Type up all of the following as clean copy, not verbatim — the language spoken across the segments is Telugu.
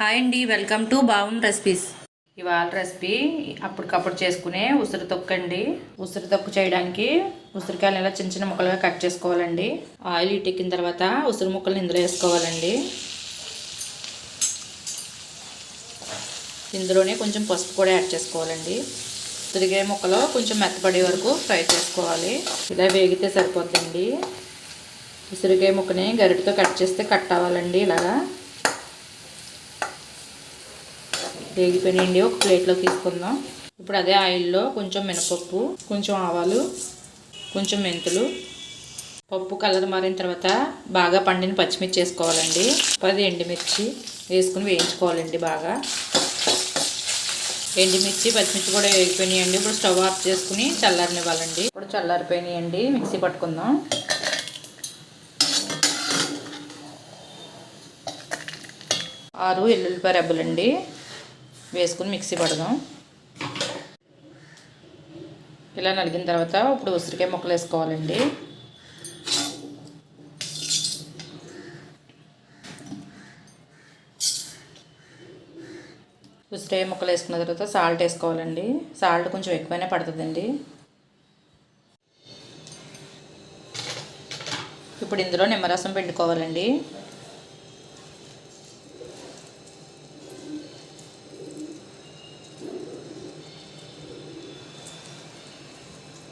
హాయ్ అండి, వెల్కమ్ టు బావున్ రెసిపీస్. ఇవాళ రెసిపీ అప్పటికప్పుడు చేసుకునే ఉసిరి తొక్కు అండి. ఉసిరి తొక్కు చేయడానికి ఉసిరికాయలు ఇలా చిన్న చిన్న ముక్కలుగా కట్ చేసుకోవాలండి. ఆయిల్ ఇటెక్కిన తర్వాత ఉసిరి ముక్కలు ఇందులో వేసుకోవాలండి. ఇందులోనే కొంచెం పసుపు కూడా యాడ్ చేసుకోవాలండి. ఉసిరికాయ ముక్కలు కొంచెం మెత్తపడే వరకు ఫ్రై చేసుకోవాలి. ఇలా వేగితే సరిపోతుందండి. ఉసిరికాయ ముక్కని గరిటతో కట్ చేస్తే కట్ అవ్వాలండి. ఇలాగా వేగిపోయినాయండి. ఒక ప్లేట్లో తీసుకుందాం. ఇప్పుడు అదే ఆయిల్లో కొంచెం మినపప్పు, కొంచెం ఆవాలు, కొంచెం మెంతులు, పప్పు కలర్ మారిన తర్వాత బాగా పండిన పచ్చిమిర్చి వేసుకోవాలండి. 10 ఎండుమిర్చి వేసుకుని వేయించుకోవాలండి బాగా. ఎండుమిర్చి పచ్చిమిర్చి కూడా వేగిపోయినాయండి. ఇప్పుడు స్టవ్ ఆఫ్ చేసుకుని చల్లారనివ్వాలండి. ఇప్పుడు చల్లారిపోయినాయండి. మిక్సీ పట్టుకుందాం. 6 ఎల్లుల్లిపాయ రెబ్బలండి వేసుకుని మిక్సీ పడదాం. ఇలా నలిగిన తర్వాత ఇప్పుడు ఉసిరికాయ ముక్కలు వేసుకోవాలండి. ఉసిరికాయ ముక్కలు వేసుకున్న తర్వాత సాల్ట్ వేసుకోవాలండి. సాల్ట్ కొంచెం ఎక్కువైనా పడుతుందండి. ఇప్పుడు ఇందులో నిమ్మరసం పిండుకోవాలండి.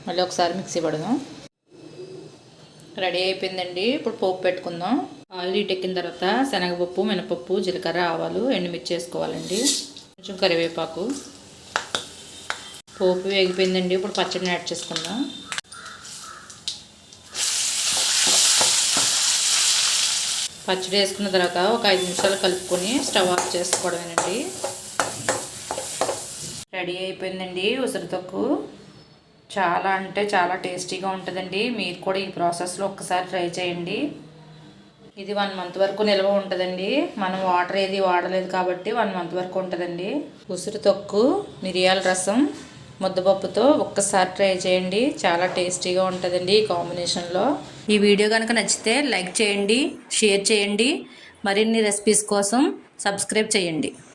మళ్ళీ ఒకసారి మిక్సీ పడదాం. రెడీ అయిపోయిందండి. ఇప్పుడు పోపు పెట్టుకుందాం. ఆయిల్ ఇటెక్కిన తర్వాత శనగపప్పు, మినపప్పు, జీలకర్ర, ఆవాలు, ఎండుమిర్చి వేసుకోవాలండి. కొంచెం కరివేపాకు. పోపు వేగిపోయిందండి. ఇప్పుడు పచ్చడిని యాడ్ చేసుకుందాం. పచ్చడి వేసుకున్న తర్వాత ఒక 5 నిమిషాలు కలుపుకొని స్టవ్ ఆఫ్ చేసుకోవడమేనండి. రెడీ అయిపోయిందండి ఉసిరి తొక్కు. చాలా అంటే చాలా టేస్టీగా ఉంటుందండి. మీరు కూడా ఈ ప్రాసెస్లో ఒక్కసారి ట్రై చేయండి. ఇది 1 మంత్ వరకు నిల్వ ఉంటుందండి. మనం వాటర్ ఏది వాడలేదు కాబట్టి 1 మంత్ వరకు ఉంటుందండి. ఉసిరి తొక్కు, మిరియాల రసం, ముద్దపప్పుతో ఒక్కసారి ట్రై చేయండి. చాలా టేస్టీగా ఉంటుందండి ఈ కాంబినేషన్లో. ఈ వీడియో కనుక నచ్చితే లైక్ చేయండి, షేర్ చేయండి. మరిన్ని రెసిపీస్ కోసం సబ్స్క్రైబ్ చేయండి.